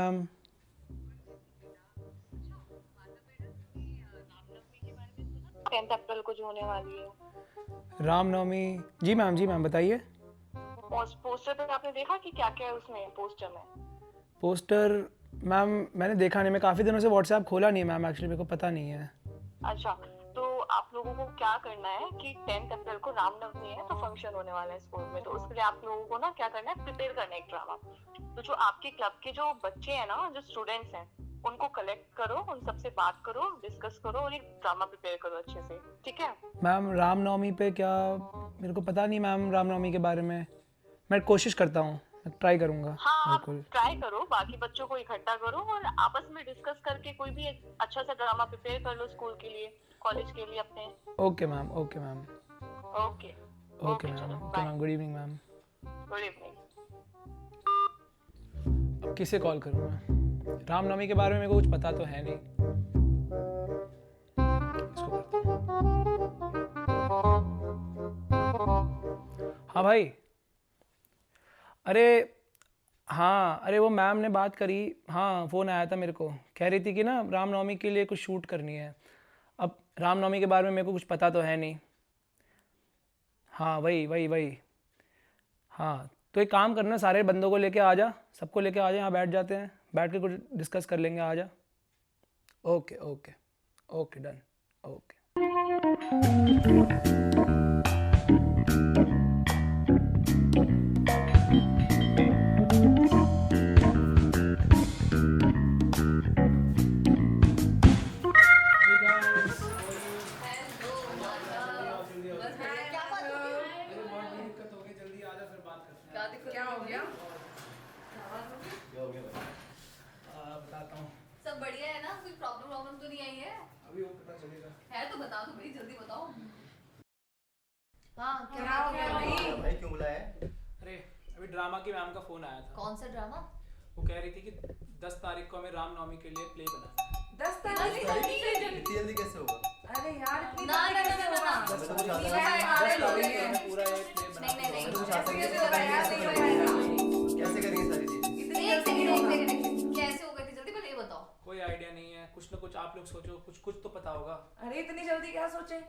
Ma'am. 10 अप्रैल को जो होने वाली है रामनवमी। जी मैम बताइए। पोस्टर पे आपने देखा कि क्या क्या है उसमें पोस्टर में? पोस्टर मैम मैंने देखा नहीं, मैं काफ़ी दिनों से व्हाट्सएप खोला नहीं है मैम, एक्चुअली मेरे को पता नहीं है। अच्छा, तो आप लोगों को क्या करना है कि 10 अप्रैल को रामनवमी है तो फंक्शन होने वाला है स्कूल में, तो उसके लिए आप लोगों को ना क्या करना है, प्रिपेयर करना है एक ड्रामा। तो जो आपके क्लब के जो बच्चे हैं ना, जो स्टूडेंट्स हैं, उनको कलेक्ट करो, उन सबसे बात करो, डिस्कस करो और एक ड्रामा प्रिपेयर करो अच्छे से, ठीक है? मैम रामनवमी पे क्या, मेरे को पता नहीं मैम रामनवमी के बारे में। मैं कोशिश करता हूँ, मैं ट्राई करूँगा। हाँ, आप बिल्कुल ट्राई करो, बाकी बच्चों को इकट्ठा करो और आपस में डिस्कस करके कोई भी एक अच्छा सा ड्रामा प्रिपेयर कर लो स्कूल के लिए, कॉलेज के लिए अपने। Okay ma'am. ओके ओके चलो, ma'am. Bye. Good evening ma'am. Good evening. अब किसे कॉल करूँ मैं? रामनवमी के बारे में मेरे को कुछ पता तो है नहीं। इसको करता हूँ। हाँ भाई। अरे हाँ, अरे वो मैम ने बात करी, हाँ फ़ोन आया था मेरे को, कह रही थी कि ना रामनवमी के लिए कुछ शूट करनी है। अब रामनवमी के बारे में मेरे को कुछ पता तो है नहीं। हाँ वही। हाँ तो एक काम करना, सारे बंदों को लेके आ जा, सबको लेके आ जा, यहाँ बैठ जाते हैं, बैठ के कुछ डिस्कस कर लेंगे, आ जा। Okay done. ओके। क्या हो गया? बताता हूँ। सब बढ़िया है ना? कोई प्रॉब्लम तो नहीं आई है? अभी वो पता चलेगा। है तो बता दो भाई, जल्दी बताओ। हाँ, क्या हो गया भाई क्यों बुलाया है? अरे अभी ड्रामा की मैम का फ़ोन आया था। कौन सा ड्रामा? वो कह रही थी कि 10 तारीख को हमें रामनवमी के लिए प्ले बनाना है। 10 तारीख? इतनी जल्दी कैसे होगा? अरे यार इतनी ना जल्दी कैसे होगा? मैं तो कुछ आता नहीं, है। अरे लोग हैं। पूरा एक प्ले बनाना है। नहीं मैं तो कुछ आता ऐसे है। कैसे होगा यार? नहीं होगा। कैसे करेंगे सारी चीजें? इतनी एक जल्दी नहीं होगा। सेकंड कैसे हो गई थी? जल्दी पहले ये बताओ। कोई आइडिया नहीं है, कुछ ना कुछ आप लोग सोचो, कुछ तो पता होगा। अरे इतनी जल्दी क्या सोचे?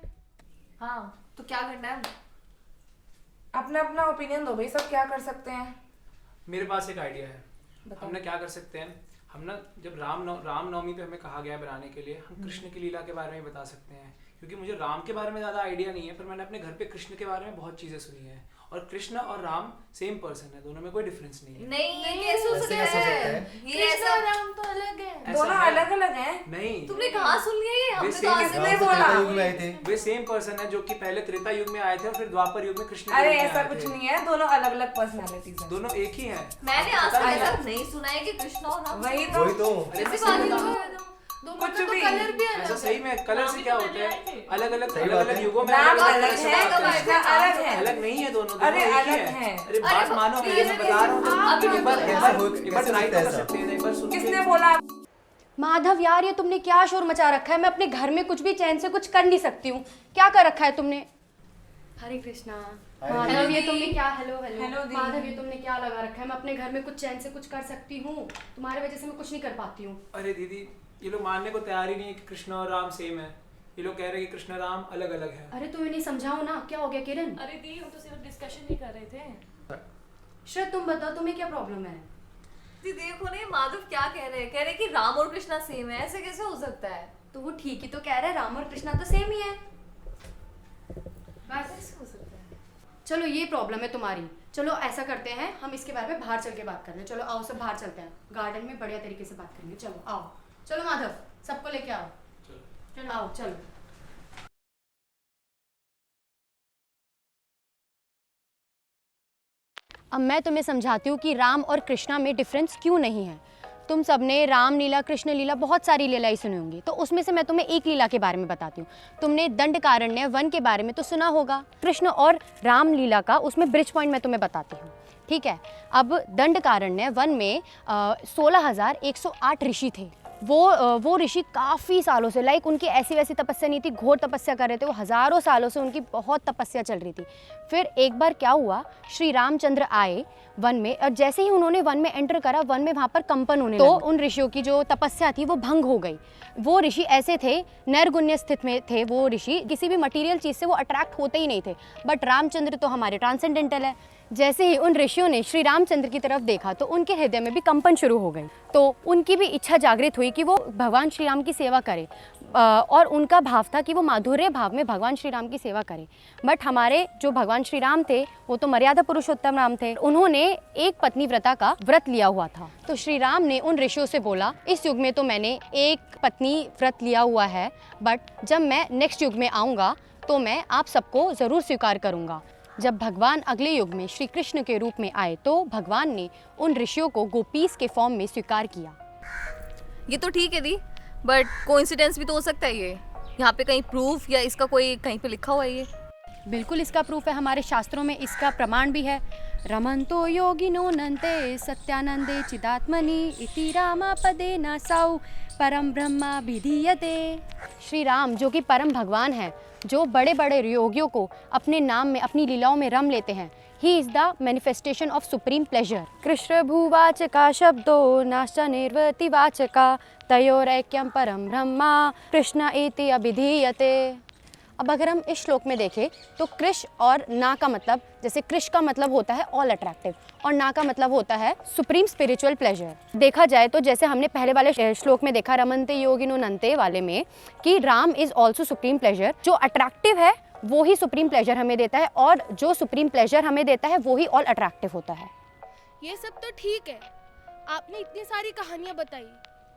हाँ, तो क्या करना है? अपना अपना ओपिनियन दो भाई, सब क्या कर सकते हैं? मेरे पास एक आइडिया है। बताओ। हमने क्या कर सकते हैं, हम ना जब रामनवमी पे हमें कहा गया है बनाने के लिए, हम कृष्ण की लीला के बारे में बता सकते हैं, क्योंकि मुझे राम के बारे में ज़्यादा आइडिया नहीं है, पर मैंने अपने घर पे कृष्ण के बारे में बहुत चीज़ें सुनी है, और कृष्ण और राम सेम पर्सन है, दोनों में कोई डिफरेंस नहीं है। नहीं, ये कैसे हो ऐसे सकता कैसे हो सकता है? है? ये ऐसा राम तो अलग है। ऐसा दोनों है। अलग अलग हैं। नहीं, तुमने कहाँ सुन लिया ये? हमने तो same आज किसने राम तो बोला? त्रेता युग में आए थे। वे सेम पर्सन है जो कि पहले त्रेता युग में आए थे और फिर द्वापर युग में कृष्ण के अरे रूप में ऐसा आए कुछ थे। नहीं है, दोनों अलग अलग पर्सनालिटीज हैं। दोनों एक ही हैं। मैंने आज पता तक नहीं ऐसा है। नहीं सुना है कि कृष्ण और राम वही सेम तो। वही तो। अरे ऐसी मैं बात सही ही बता- नहीं है। दोनों कुछ का तो भी। कलर भी अलग ऐसा सही में कलर से क्या होता है, अलग अलग सही बात है। युगों में नाम अलग अलग तरह से है, बात करते हैं। कृष्णा अलग है। अलग नहीं है, दोनों अरे एक ही अलग है। हैं। अरे बात मानो, मैं बता रहा हूँ, आप एक बार कैसे ट्राई सकता है कर ऐसा? सकते हैं, एक बार सुन के। किसने बोला? माधव यार, ये तुमने क्या शोर मचा रखा है। मैं अपने घर में कुछ भी चैन से कुछ कर नहीं सकती हूँ। क्या कर रखा है तुमने? हरे कृष्णा। माधव ये तुमने क्या, हेलो हेलो दी। माधव ये तुमने क्या लगा रखा है? मैं अपने घर में कुछ चैन से कुछ कर सकती हूँ, तुम्हारे वजह से मैं कुछ नहीं कर पाती हूँ। अरे दीदी, ये लोग मानने को तैयार ही नहीं है कि कृष्ण और राम सेम है। ये लोग कह रहे हैं कि कृष्ण राम अलग अलग है। अरे तुम इन्हें समझाओ ना, क्या हो गया किरण? अरे दी, हम तो सिर्फ डिस्कशन ही कर रहे थे। श्रेया तुम बताओ, तुम्हें क्या प्रॉब्लम है? दी देखो नहीं, माधव क्या कह रहे हैं? कह रहे हैं कि राम और कृष्णा सेम है। ऐसे कैसे हो सकता है? तो वो ठीक ही तो कह रहा है, राम और कृष्णा तो सेम ही है। बस कैसे हो सकता है? चलो ये प्रॉब्लम है तुम्हारी। चलो ऐसा करते हैं, हम इसके बारे में बाहर चल के बात करते हैं। चलो आओ सब बाहर चलते हैं, गार्डन में बढ़िया तरीके से बात करेंगे। चलो आओ, चलो माधव सबको लेके आओ। चलो आओ चलो। अब मैं तुम्हें समझाती हूँ कि राम और कृष्णा में डिफरेंस क्यों नहीं है। तुम सबने राम लीला, कृष्ण लीला, बहुत सारी लीलाएं सुनी होंगी, तो उसमें से मैं तुम्हें एक लीला के बारे में बताती हूँ। तुमने दंडकारण्य वन के बारे में तो सुना होगा। कृष्ण और राम लीला का उसमें ब्रिज पॉइंट मैं तुम्हें बताती हूँ, ठीक है। अब दंडकारण्य वन में 16,108 ऋषि थे, वो ऋषि काफ़ी सालों से, लाइक उनकी ऐसी वैसी तपस्या नहीं थी, घोर तपस्या कर रहे थे वो, हज़ारों सालों से उनकी बहुत तपस्या चल रही थी। फिर एक बार क्या हुआ, श्री रामचंद्र आए वन में, और जैसे ही उन्होंने वन में एंटर करा, वन में वहाँ पर कंपन होने लगा। तो उन ऋषियों की जो तपस्या थी वो भंग हो गई। वो ऋषि ऐसे थे, नैर्गुण्य स्थित में थे वो ऋषि, किसी भी मटीरियल चीज़ से वो अट्रैक्ट होते ही नहीं थे। बट रामचंद्र तो हमारे ट्रांसेंडेंटल है। जैसे ही उन ऋषियों ने श्री रामचंद्र की तरफ देखा तो उनके हृदय में भी कंपन शुरू हो गई। तो उनकी भी इच्छा जागृत हुई कि वो भगवान श्री राम की सेवा करें, और उनका भाव था कि वो माधुर्य भाव में भगवान श्री राम की सेवा करें। बट हमारे जो भगवान श्री राम थे वो तो मर्यादा पुरुषोत्तम राम थे, उन्होंने एक पत्नी व्रता का व्रत लिया हुआ था। तो श्री राम ने उन ऋषियों से बोला, इस युग में तो मैंने एक पत्नी व्रत लिया हुआ है, बट जब मैं नेक्स्ट युग में आऊँगा तो मैं आप सबको ज़रूर स्वीकार करूँगा। जब भगवान अगले युग में श्री कृष्ण के रूप में आए तो भगवान ने उन ऋषियों को गोपीस के फॉर्म में स्वीकार किया। ये तो ठीक है दी, बट कोइंसिडेंस भी तो हो सकता है ये। यहाँ पे कहीं प्रूफ या इसका कोई कहीं पे लिखा हुआ है ये? बिल्कुल इसका प्रूफ है, हमारे शास्त्रों में इसका प्रमाण भी है। रमन्तो योगिनो नन्ते सत्यानंदे चिदात्मनि इति रामापदे न सौ परम ब्रह्मा विधीयते। श्री राम जो कि परम भगवान है, जो बड़े बड़े योगियों को अपने नाम में, अपनी लीलाओं में रम लेते हैं, he is the manifestation of supreme pleasure. Krishna भूवाचका शब्दो नाश्च निर्वति वाचका तयोरैक्यम परम ब्रह्मा कृष्ण इति अभिधीयते। अब अगर हम इस श्लोक में देखें तो कृष और ना का मतलब, जैसे कृष का मतलब होता है ऑल अट्रैक्टिव और ना का मतलब होता है सुप्रीम स्पिरिचुअल प्लेजर। देखा जाए तो जैसे हमने पहले वाले श्लोक में देखा रमन्ते योगिनो नन्ते वाले में, कि Ram is also supreme pleasure. जो अट्रैक्टिव है वो ही सुप्रीम प्लेजर हमें देता है, और जो सुप्रीम प्लेजर हमें देता है वो ही ऑल अट्रैक्टिव होता है। ये सब तो ठीक है, आपने इतनी सारी कहानियां बताई,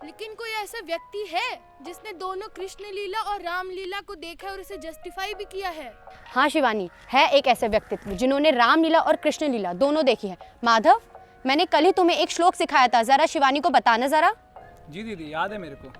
लेकिन कोई ऐसा व्यक्ति है जिसने दोनों कृष्ण लीला और राम लीला को देखा और इसे जस्टिफाई भी किया है? हाँ शिवानी, है एक ऐसे व्यक्तित्व जिन्होंने राम लीला और कृष्ण लीला दोनों देखी है। माधव, मैंने कल ही तुम्हें एक श्लोक सिखाया था, जरा शिवानी को बताना जरा। जी दीदी, याद है मेरे को।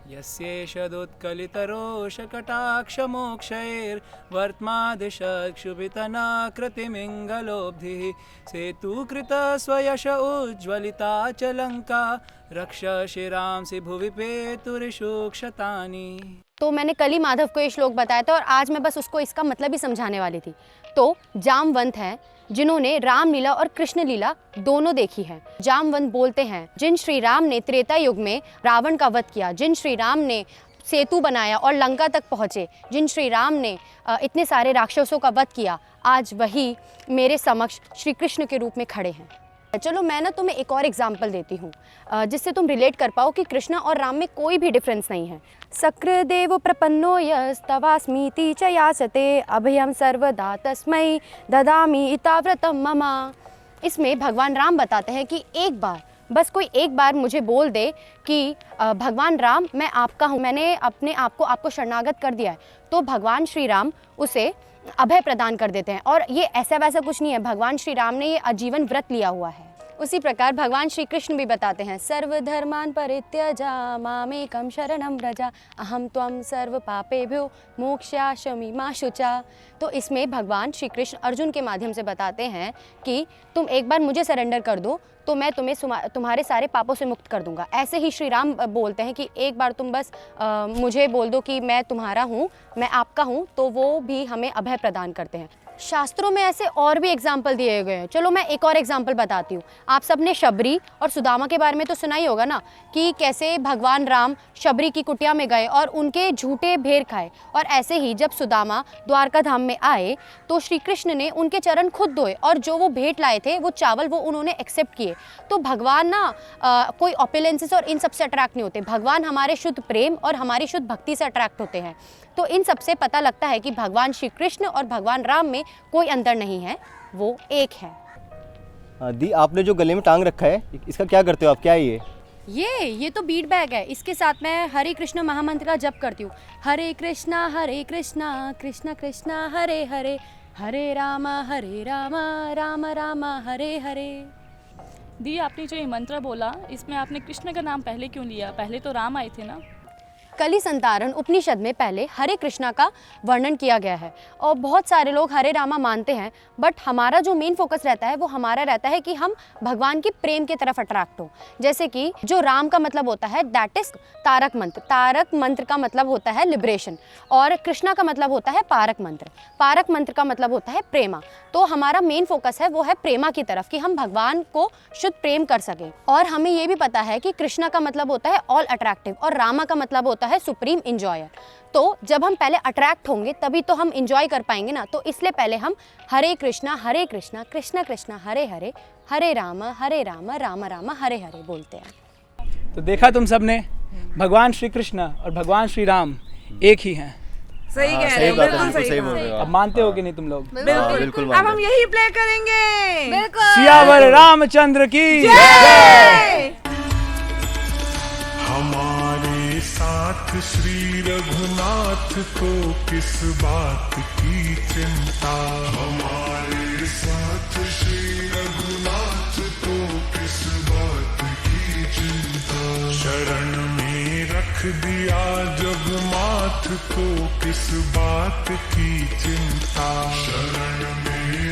यस्येषदुत्कलितरोषकटाक्षमोक्षैर्वर्त्मादिशक्षुभितनाकृतिमिङ्गलोब्धिः सेतुकृतस्वयश उज्ज्वलिता च लङ्का रक्षशिरांसि भुवि पेतुरिषुक्षतानि। तो मैंने कल ही माधव को ये श्लोक बताया था और आज मैं बस उसको इसका मतलब ही समझाने वाली थी। तो जामवंत हैं जिन्होंने राम लीला और कृष्ण लीला दोनों देखी है। जामवंत बोलते हैं, जिन श्री राम ने त्रेता युग में रावण का वध किया, जिन श्री राम ने सेतु बनाया और लंका तक पहुँचे, जिन श्री राम ने इतने सारे राक्षसों का वध किया, आज वही मेरे समक्ष श्री कृष्ण के रूप में खड़े हैं। चलो मैं ना तुम्हें एक और एग्जाम्पल देती हूँ जिससे तुम रिलेट कर पाओ कि कृष्णा और राम में कोई भी डिफरेंस नहीं है। सकृदेव प्रपन्नो यस्तवास्मीति च याचते अभयम सर्वदा तस्मै ददामि इताव्रतम ममा। इसमें भगवान राम बताते हैं कि एक बार, बस कोई एक बार मुझे बोल दे कि भगवान राम मैं आपका हूँ, मैंने अपने आप को आपको शरणागत कर दिया है, तो भगवान श्री राम उसे अभय प्रदान कर देते हैं। और ये ऐसा वैसा कुछ नहीं है, भगवान श्री राम ने ये आजीवन व्रत लिया हुआ है। उसी प्रकार भगवान श्री कृष्ण भी बताते हैं, सर्वधर्मान् परित्यजा मामेकं शरणं व्रजा अहं त्वं सर्व पापेभ्यो मोक्षयामि मा शुचा। तो इसमें भगवान श्री कृष्ण अर्जुन के माध्यम से बताते हैं कि तुम एक बार मुझे सरेंडर कर दो तो मैं तुम्हें तुम्हारे सारे पापों से मुक्त कर दूंगा। ऐसे ही श्री राम बोलते हैं कि एक बार तुम बस मुझे बोल दो कि मैं तुम्हारा हूँ, मैं आपका हूँ, तो वो भी हमें अभय प्रदान करते हैं। शास्त्रों में ऐसे और भी एग्जाम्पल दिए गए हैं। चलो मैं एक और एग्जाम्पल बताती हूँ। आप सबने शबरी और सुदामा के बारे में तो सुना ही होगा ना, कि कैसे भगवान राम शबरी की कुटिया में गए और उनके झूठे भेर खाए, और ऐसे ही जब सुदामा द्वारका धाम में आए तो श्री कृष्ण ने उनके चरण खुद धोए और जो वो भेंट लाए थे वो चावल वो उन्होंने एक्सेप्ट किए। तो भगवान ना कोई ऑपुलेंसेस और इन सबसे अट्रैक्ट नहीं होते, भगवान हमारे शुद्ध प्रेम और हमारी शुद्ध भक्ति से अट्रैक्ट होते हैं। तो इन सबसे पता लगता है कि भगवान श्री कृष्ण और भगवान राम में कोई अंतर नहीं है, वो एक है। दी, आपने जो गले में टांग रखा है इसका क्या करते हो आप? क्या है ये तो बीट बैग है। इसके साथ मैं हरे कृष्ण महामंत्र का जप करती हूँ। हरे कृष्णा कृष्णा कृष्णा हरे हरे, हरे राम राम राम हरे हरे। दी, आपने जो ये मंत्र बोला इसमें आपने कृष्ण का नाम पहले क्यों लिया? पहले तो राम आए थे ना। कली संतारण उपनिषद में पहले हरे कृष्णा का वर्णन किया गया है और बहुत सारे लोग हरे रामा मानते हैं, बट हमारा जो मेन फोकस रहता है वो हमारा रहता है कि हम भगवान के प्रेम की तरफ अट्रैक्ट हो। जैसे कि जो राम का मतलब होता है दैट इज तारक मंत्र, तारक मंत्र का मतलब होता है लिबरेशन, और कृष्णा का मतलब होता है पारक मंत्र, पारक मंत्र का मतलब होता है प्रेमा। तो हमारा मेन फोकस है वो है प्रेमा की तरफ, कि हम भगवान को शुद्ध प्रेम कर सकें। और हमें ये भी पता है कि कृष्णा का मतलब होता है ऑल अट्रैक्टिव और रामा का मतलब होता है सुप्रीम इंजॉयर। तो जब हम पहले अट्रैक्ट होंगे तभी तो हम इंजॉय कर पाएंगे ना। तो इसलिए पहले हम हरे कृष्णा कृष्णा कृष्णा हरे हरे, हरे राम राम राम हरे हरे बोलते हैं। तो देखा तुम सबने, भगवान श्री कृष्ण और भगवान श्री राम एक ही हैं। सही कह रहे सही हो, बात है, बिल्कुल बिल्कुल सही सही बात बोल है। रहे हो अब आप। मानते हो कि नहीं तुम लोग? हाँ, बिल्कुल अब मानते हम हैं। यही प्ले करेंगे। बिल्कुल। सियावर रामचंद्र की जय। हमारे साथ श्री रघुनाथ को किस बात की चिंता, हमारे साथ श्री रघुनाथ को किस बात की चिंता, शरण में रख दिया जब माथ को किस बात की चिंता, शरण में